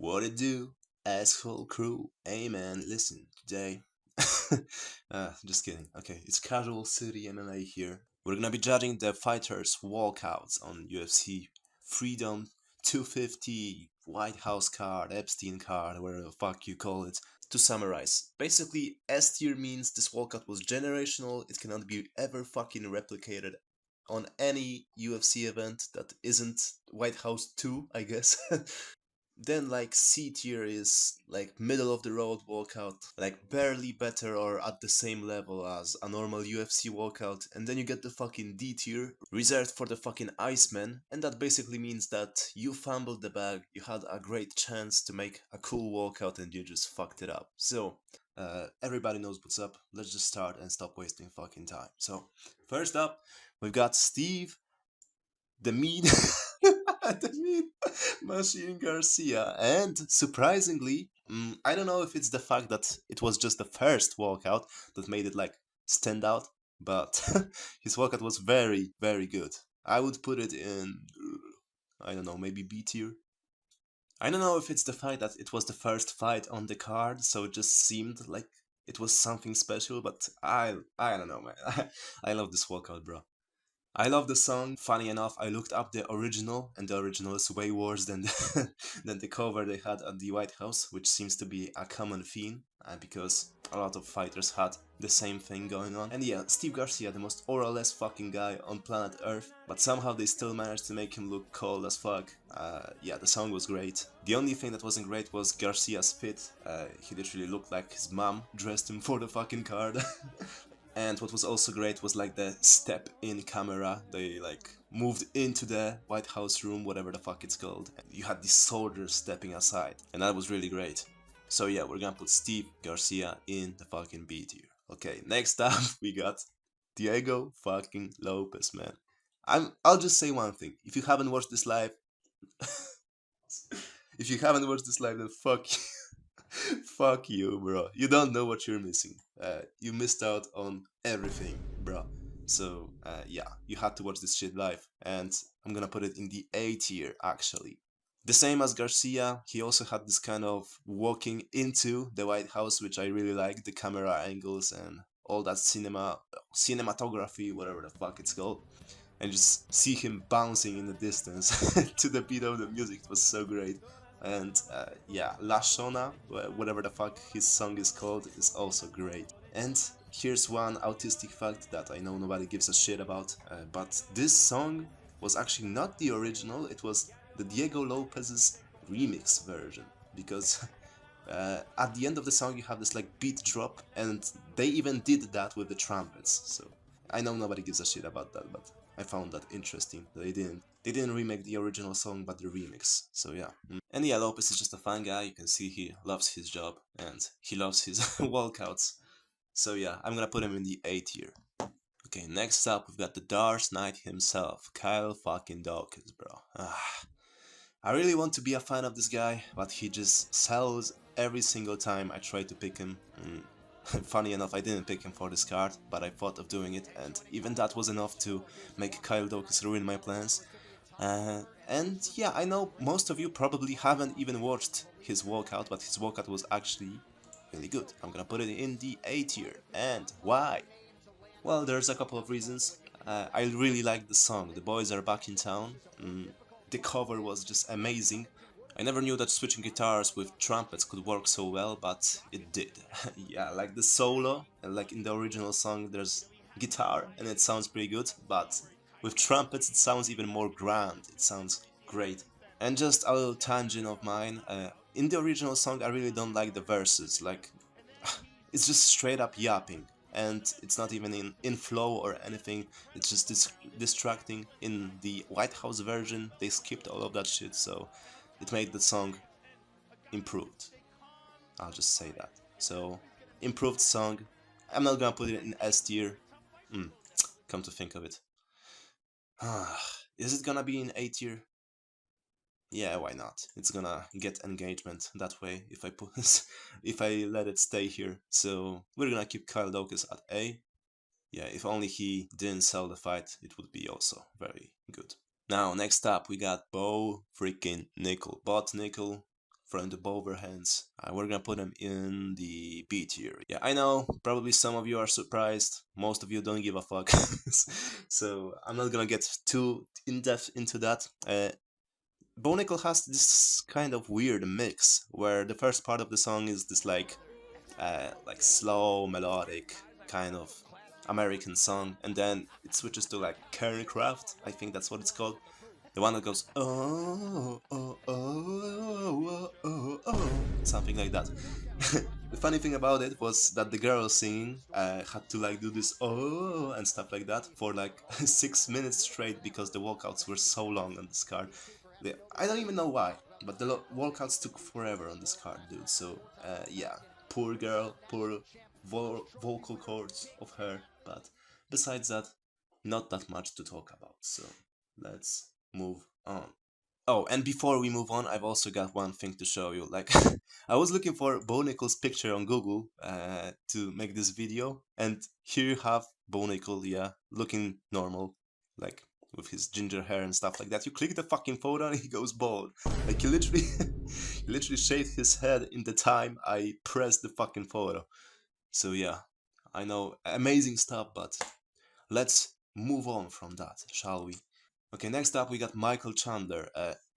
What it do, asshole crew? Hey man, listen, today. Just kidding. Okay, it's Casual City MMA here. We're gonna be judging the fighters' walkouts on UFC Freedom 250, White House card, Epstein card, whatever the fuck you call it. To summarize, basically, S tier means this walkout was generational, it cannot be ever fucking replicated on any UFC event that isn't White House 2, I guess. Then like C tier is like middle of the road walkout, like barely better or at the same level as a normal UFC walkout, and then you get the fucking D tier, reserved for the fucking Iceman, and that basically means that you fumbled the bag, you had a great chance to make a cool walkout and you just fucked it up. So, everybody knows what's up, let's just start and stop wasting fucking time. So, first up, we've got Steve, the mean the mean Machine Garcia. And surprisingly, I don't know if it's the fact that it was just the first walkout that made it like stand out, but his walkout was very, very good. I would put it in, I don't know, maybe B tier. I don't know if it's the fact that it was the first fight on the card, so it just seemed like it was something special, but I don't know, man. I love this walkout, bro. I love the song. Funny enough, I looked up the original, and the original is way worse than than the cover they had at the White House, which seems to be a common theme, because a lot of fighters had the same thing going on. And yeah, Steve Garcia, the most oralless fucking guy on planet Earth, but somehow they still managed to make him look cold as fuck. Yeah, the song was great. The only thing that wasn't great was Garcia's fit. He literally looked like his mom dressed him for the fucking card. And what was also great was like the step in camera. They like moved into the White House room, whatever the fuck it's called. And you had these soldiers stepping aside. And that was really great. So yeah, we're gonna put Steve Garcia in the fucking B tier. Okay, next up we got Diego fucking Lopez, man. I'll just say one thing. If you haven't watched this live, if you haven't watched this live, then fuck you. Fuck you, bro. You don't know what you're missing. You missed out on everything, bro. So, yeah, you had to watch this shit live. And I'm gonna put it in the A tier, actually. The same as Garcia, he also had this kind of walking into the White House, which I really like, the camera angles and all that cinematography, whatever the fuck it's called. And just see him bouncing in the distance to the beat of the music. It was so great. And yeah, La Shona, whatever the fuck his song is called, is also great. And here's one autistic fact that I know nobody gives a shit about, but this song was actually not the original, it was the Diego Lopez's remix version, because at the end of the song you have this like beat drop, and they even did that with the trumpets, so I know nobody gives a shit about that, but I found that interesting. They didn't remake the original song, but the remix. So yeah. And yeah, Lopez is just a fun guy. You can see he loves his job and he loves his walkouts. So yeah, I'm gonna put him in the A tier. Okay, next up we've got the Dark Knight himself, Kyle fucking Dawkins, bro. I really want to be a fan of this guy, but he just sells every single time I try to pick him. Funny enough, I didn't pick him for this card, but I thought of doing it, and even that was enough to make Kyle Dawkins ruin my plans. And yeah, I know most of you probably haven't even watched his walkout, but his walkout was actually really good. I'm gonna put it in the A tier. And why? Well, there's a couple of reasons. I really like the song, The Boys Are Back in Town. The cover was just amazing. I never knew that switching guitars with trumpets could work so well, but it did. Yeah, like the solo, like in the original song, there's guitar and it sounds pretty good, but with trumpets it sounds even more grand, it sounds great. And just a little tangent of mine, in the original song I really don't like the verses, like, it's just straight up yapping. And it's not even in flow or anything, it's just distracting. In the White House version, they skipped all of that shit, so it made the song improved. I'll just say that. So, improved song. I'm not gonna put it in S tier. Come to think of it. Is it gonna be in A tier? Yeah, why not? It's gonna get engagement that way if I put if I let it stay here. So we're gonna keep Kyle Dawkins at A. Yeah, if only he didn't sell the fight, it would be also very good. Now, next up, we got Bo freaking Nickel. Bot Nickel, throw into both our hands. We're gonna put him in the B tier. Yeah, I know, probably some of you are surprised. Most of you don't give a fuck. So I'm not gonna get too in-depth into that. Bonicle has this kind of weird mix where the first part of the song is this like slow melodic kind of American song, and then it switches to like Craft, I think that's what it's called. The one that goes something like that. The funny thing about it was that the girl singing had to like do this and stuff like that for like 6 minutes straight because the walkouts were so long on this card. I don't even know why, but the walkouts took forever on this card, dude. So yeah, poor girl, poor vocal cords of her. But besides that, not that much to talk about. So let's move on. Oh, and before we move on, I've also got one thing to show you. Like, I was looking for Bonicle's picture on Google to make this video, and here you have Bonicle, yeah, looking normal, like with his ginger hair and stuff like that. You click the fucking photo and he goes bald. Like, he literally, he literally shaved his head in the time I pressed the fucking photo. So yeah, I know, amazing stuff, but let's move on from that, shall we? Okay, next up we got Michael Chandler.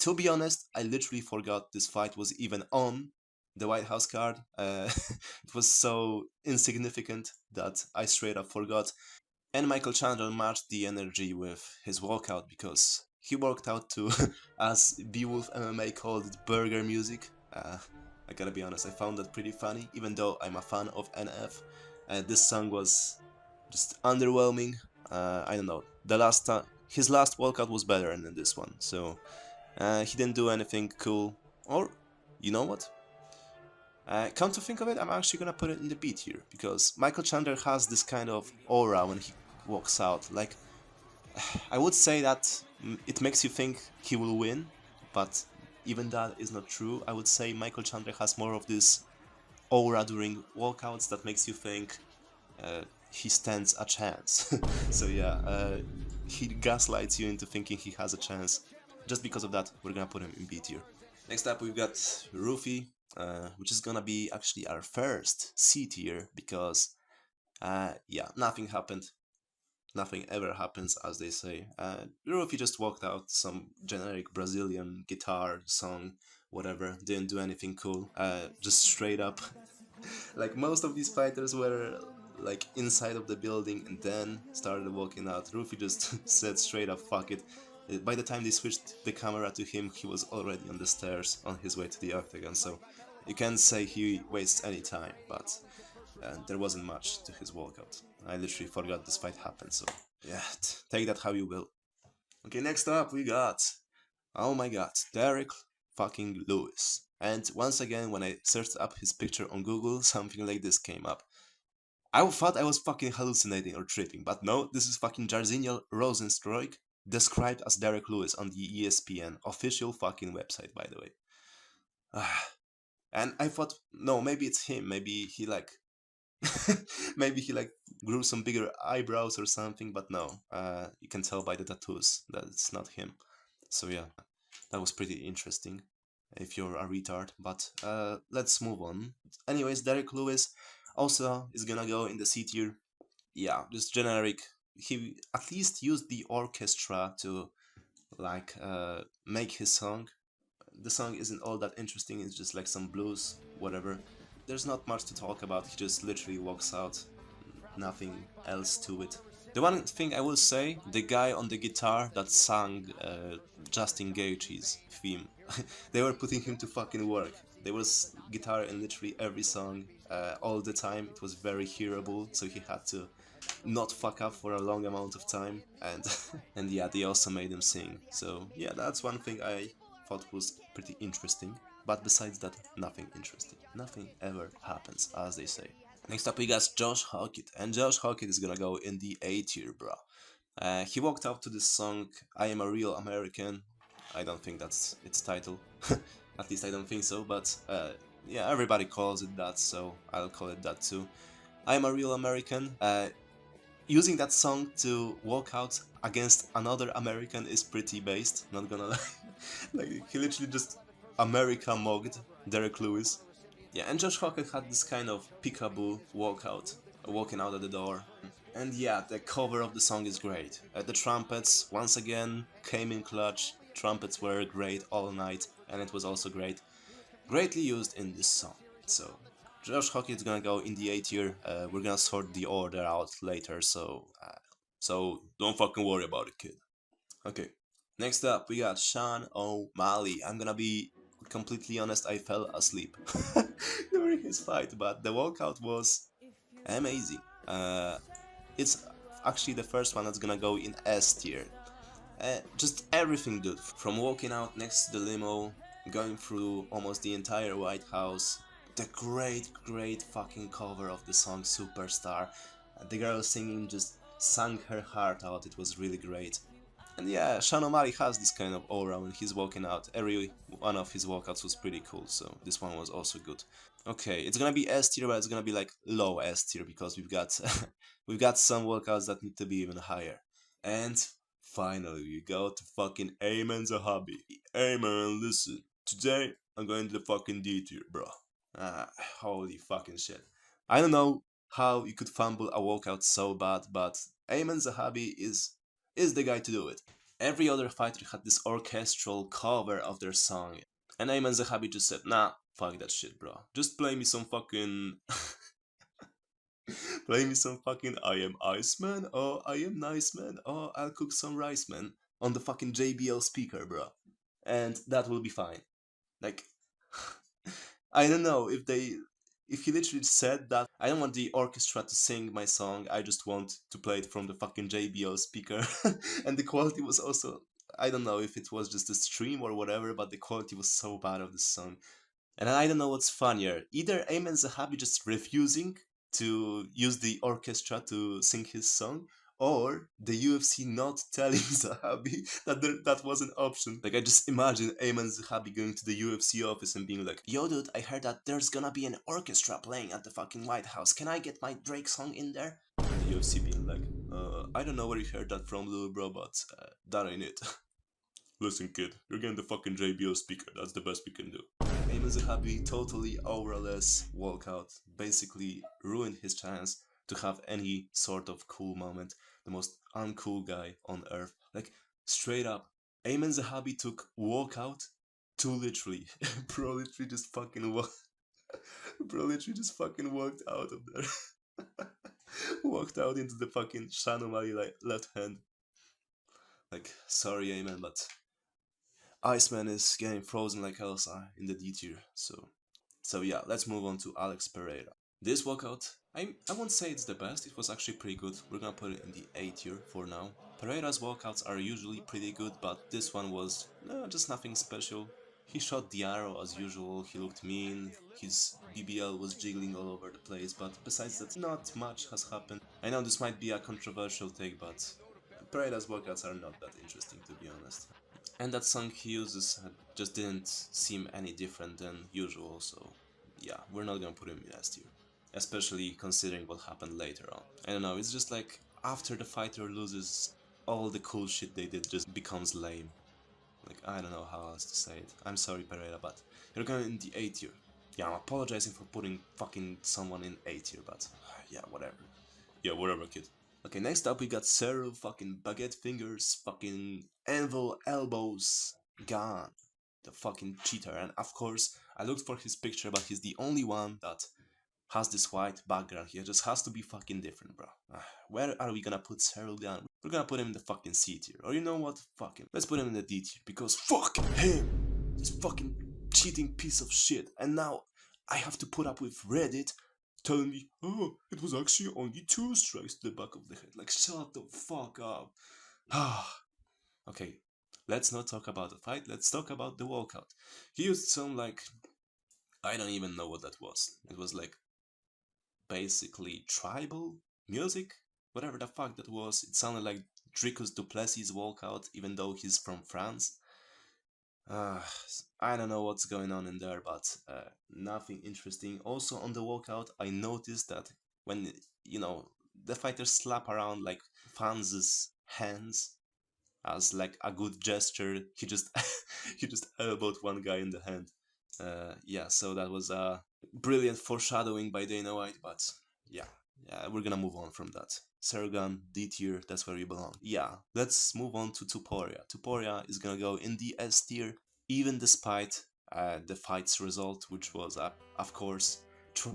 To be honest, I literally forgot this fight was even on the White House card. It was so insignificant that I straight up forgot. And Michael Chandler matched the energy with his walkout because he worked out to, as Beowulf MMA called it, burger music. I gotta be honest, I found that pretty funny, even though I'm a fan of NF. This song was just underwhelming. I don't know. His last walkout was better than this one, so he didn't do anything cool. Or, you know what? Come to think of it, I'm actually gonna put it in the B tier because Michael Chandler has this kind of aura when he walks out. Like, I would say that it makes you think he will win, but even that is not true. I would say Michael Chandler has more of this aura during walkouts that makes you think he stands a chance. So yeah, he gaslights you into thinking he has a chance. Just because of that, we're gonna put him in B tier. Next up, we've got Rufy, which is gonna be actually our first C tier because, yeah, nothing happened. Nothing ever happens, as they say. Rufy just walked out some generic Brazilian guitar song, whatever, didn't do anything cool, just straight up. Like, most of these fighters were like inside of the building and then started walking out. Rufy just said straight up, fuck it. By the time they switched the camera to him, he was already on the stairs on his way to the octagon, so you can't say he wastes any time, but there wasn't much to his walkout. I literally forgot this fight happened, so yeah, take that how you will. Okay, next up we got, oh my god, Derek fucking Lewis. And once again, when I searched up his picture on Google, something like this came up. I thought I was fucking hallucinating or tripping, but no, this is fucking Jairzinho Rosenstruik, described as Derek Lewis on the ESPN official fucking website, by the way. And I thought, no, maybe it's him, maybe he like, maybe he like grew some bigger eyebrows or something, but no, you can tell by the tattoos that it's not him. So yeah, that was pretty interesting if you're a retard, but let's move on. Anyways, Derek Lewis also is gonna go in the C tier. Yeah, just generic. He at least used the orchestra to like make his song. The song isn't all that interesting, it's just like some blues, whatever. There's not much to talk about, he just literally walks out, nothing else to it. The one thing I will say, the guy on the guitar that sang Justin Gaethje's theme, they were putting him to fucking work. There was guitar in literally every song, all the time. It was very hearable, so he had to not fuck up for a long amount of time, and and yeah, they also made him sing. So yeah, that's one thing I thought was pretty interesting. But besides that, nothing interesting. Nothing ever happens, as they say. Next up we got Josh Hockett, and Josh Hockett is gonna go in the A tier, bro. He walked out to this song, I Am a Real American. I don't think that's its title. At least I don't think so, but yeah, everybody calls it that, so I'll call it that too. I Am a Real American. Using that song to walk out against another American is pretty based, not gonna lie. Like, he literally just America mugged Derek Lewis. Yeah, and Josh Hockett had this kind of peekaboo walkout, walking out of the door. And yeah, the cover of the song is great. The trumpets, once again, came in clutch. Trumpets were great all night, and it was also greatly used in this song. So, Josh Hockett is gonna go in the A tier. We're gonna sort the order out later, so don't fucking worry about it, kid. Okay, next up we got Sean O'Malley. I'm gonna be completely honest, I fell asleep during his fight, but the walkout was amazing. It's actually the first one that's gonna go in S tier. Just everything, dude. From walking out next to the limo, going through almost the entire White House, the great fucking cover of the song Superstar. The girl singing just sang her heart out. It was really great. And yeah, Sean O'Malley has this kind of aura when he's walking out. Every one of his walkouts was pretty cool, so this one was also good. Okay, it's gonna be S tier, but it's gonna be like low S tier because we've got we've got some walkouts that need to be even higher. And finally, we go to fucking Ayman Zahabi. Ayman, listen, today I'm going to the fucking D tier, bro. Ah, holy fucking shit. I don't know how you could fumble a walkout so bad, but Ayman Zahabi is the guy to do it. Every other fighter had this orchestral cover of their song, and Ayman Zahabi just said, nah, fuck that shit, bro. Just play me some fucking. Play me some fucking I am Iceman, or I am Nice Man, or I'll cook some rice, man, on the fucking JBL speaker, bro. And that will be fine. Like, I don't know if they. If he literally said that, I don't want the orchestra to sing my song, I just want to play it from the fucking JBL speaker. And the quality was also. I don't know if it was just a stream or whatever, but the quality was so bad of the song. And I don't know what's funnier. Either Ayman Zahabi just refusing to use the orchestra to sing his song, or the UFC not telling Zahabi that that was an option. Like, I just imagine Ayman Zahabi going to the UFC office and being like, yo dude, I heard that there's gonna be an orchestra playing at the fucking White House. Can I get my Drake song in there? And the UFC being like, I don't know where you heard that from, little bro, but that ain't it. Listen, kid, you're getting the fucking JBL speaker. That's the best we can do. Ayman Zahabi totally auraless walkout, basically ruined his chance to have any sort of cool moment. The most uncool guy on earth. Like, straight up, Ayman Zahabi took walkout too literally. Bro literally just fucking Bro literally just fucking walked out of there. Walked out into the fucking Shanomali like left hand. Like, sorry, Ayman, but Iceman is getting frozen like Elsa in the D tier. So yeah, let's move on to Alex Pereira. This walkout, I won't say it's the best. It was actually pretty good. We're gonna put it in the A tier for now. Pereira's walkouts are usually pretty good, but this one was just nothing special. He shot the arrow as usual. He looked mean. His BBL was jiggling all over the place. But besides that, not much has happened. I know this might be a controversial take, but Pereira's walkouts are not that interesting, to be honest. And that song he uses just didn't seem any different than usual, so yeah, we're not gonna put him in S tier. Especially considering what happened later on. I don't know, it's just like after the fighter loses, all the cool shit they did just becomes lame. Like, I don't know how else to say it. I'm sorry, Pereira, but you're going in the A tier. Yeah, I'm apologizing for putting fucking someone in A tier, but yeah, whatever. Yeah, whatever, kid. Okay, next up we got Cyril fucking Baguette Fingers, fucking Anvil Elbows, gone. The fucking cheater. And of course, I looked for his picture, but he's the only one that has this white background here. Just has to be fucking different, bro. Where are we gonna put Cyril down? We're gonna put him in the fucking C tier. Or you know what? Fuck him. Let's put him in the D tier, because fuck him! This fucking cheating piece of shit. And now I have to put up with Reddit telling me, oh, it was actually only 2 strikes to the back of the head. Like, shut the fuck up. Okay, let's not talk about the fight, let's talk about the walkout. He used some, like, I don't even know what that was. It was like basically tribal music, whatever the fuck that was. It sounded like Dricus Duplessis' walkout, even though he's from France. Uh, I don't know what's going on in there, but nothing interesting. Also, on the walkout, I noticed that when, the fighters slap around like fans' hands, as like a good gesture. He just he just elbowed one guy in the hand. Yeah, so that was a brilliant foreshadowing by Dana White, but yeah, yeah, we're gonna move on from that. Sergan, D tier, that's where you belong. Yeah, let's move on to Tuporia. Tuporia is gonna go in the S tier, even despite the fight's result, which was, of course,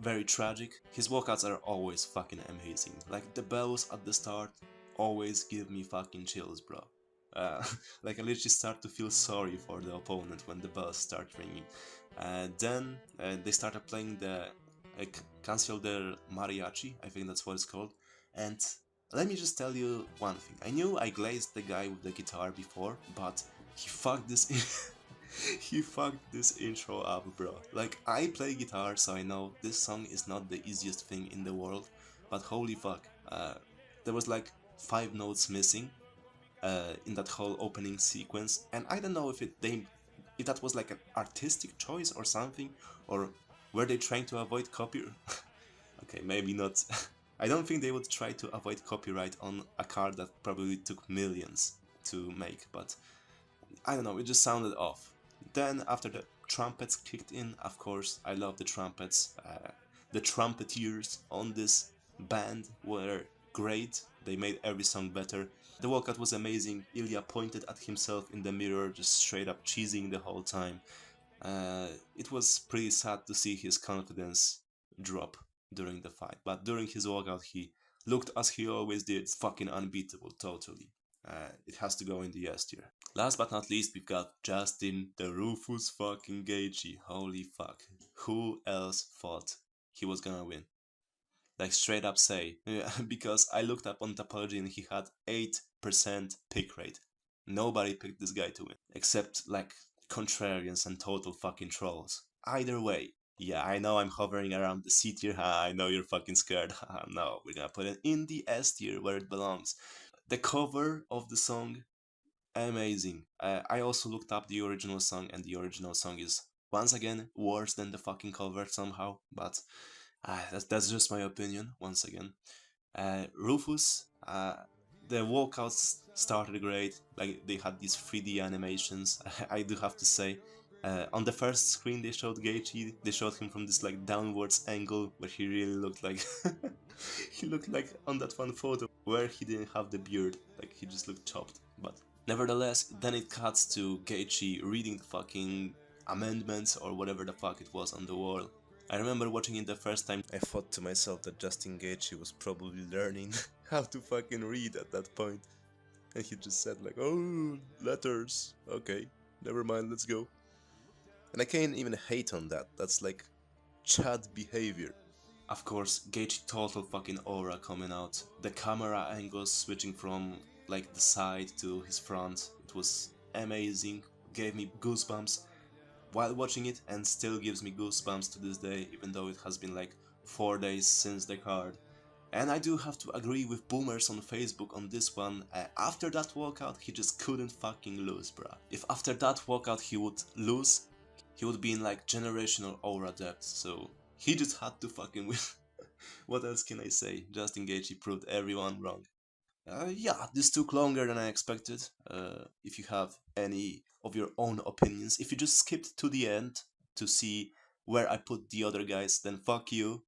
very tragic. His walkouts are always fucking amazing. Like the bells at the start always give me fucking chills, bro. Uh, like I literally start to feel sorry for the opponent when the bells start ringing. Then they started playing the Cancel del Mariachi, I think that's what it's called. And let me just tell you one thing. I knew I glazed the guy with the guitar before, but he fucked this he fucked this intro up, bro. Like, I play guitar, so I know this song is not the easiest thing in the world, but holy fuck, there was like 5 notes missing in that whole opening sequence, and I don't know if that was like an artistic choice or something, or were they trying to avoid copy? Okay, maybe not. I don't think they would try to avoid copyright on a card that probably took millions to make, but I don't know, it just sounded off. Then after the trumpets kicked in, of course, I love the trumpets. The trumpeteers on this band were great. They made every song better. The walkout was amazing. Ilya pointed at himself in the mirror, just straight up cheesing the whole time. It was pretty sad to see his confidence drop during the fight, but during his walkout he looked as he always did, fucking unbeatable, totally. It has to go in the S tier. Last but not least, we've got Justin the Rufus fucking Gaethje. Holy fuck. Who else thought he was gonna win? Like straight up say. Yeah, because I looked up on Topology and he had 8% pick rate. Nobody picked this guy to win. Except like contrarians and total fucking trolls. Either way. Yeah, I know I'm hovering around the C tier. I know you're fucking scared. No, we're gonna put it in the S tier where it belongs. The cover of the song, amazing. I also looked up the original song, and the original song is once again worse than the fucking cover somehow. But that's just my opinion. Once again, Rufus. The walkouts started great. Like they had these 3D animations. I do have to say. On the first screen they showed Gaethje, they showed him from this like downwards angle where he really looked like he looked like on that one photo where he didn't have the beard, like he just looked chopped. But nevertheless, then it cuts to Gaethje reading the fucking amendments or whatever the fuck it was on the wall. I remember watching it the first time, I thought to myself that Justin Gaethje was probably learning how to fucking read at that point. And he just said like, oh, letters, okay, never mind, let's go. And I can't even hate on that, that's like Chad behavior. Of course, Gaethje total fucking aura coming out. The camera angles switching from like the side to his front. It was amazing. Gave me goosebumps while watching it, and still gives me goosebumps to this day, even though it has been like 4 days since the card. And I do have to agree with boomers on Facebook on this one. After that walkout, he just couldn't fucking lose, bruh. If after that walkout he would lose, he would be in like generational aura depth, so he just had to fucking win. What else can I say? Justin Gaethje proved everyone wrong. Yeah, this took longer than I expected. If you have any of your own opinions, if you just skipped to the end to see where I put the other guys, then fuck you.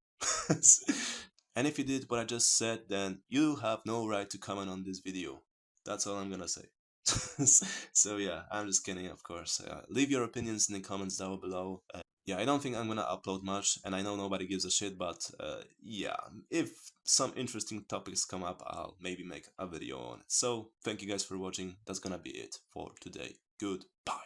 And if you did what I just said, then you have no right to comment on this video. That's all I'm gonna say. So yeah, I'm just kidding, of course. Leave your opinions in the comments down below. Yeah, I don't think I'm gonna upload much, and I know nobody gives a shit, but yeah, if some interesting topics come up, I'll maybe make a video on it. So, thank you guys for watching. That's gonna be it for today. Goodbye.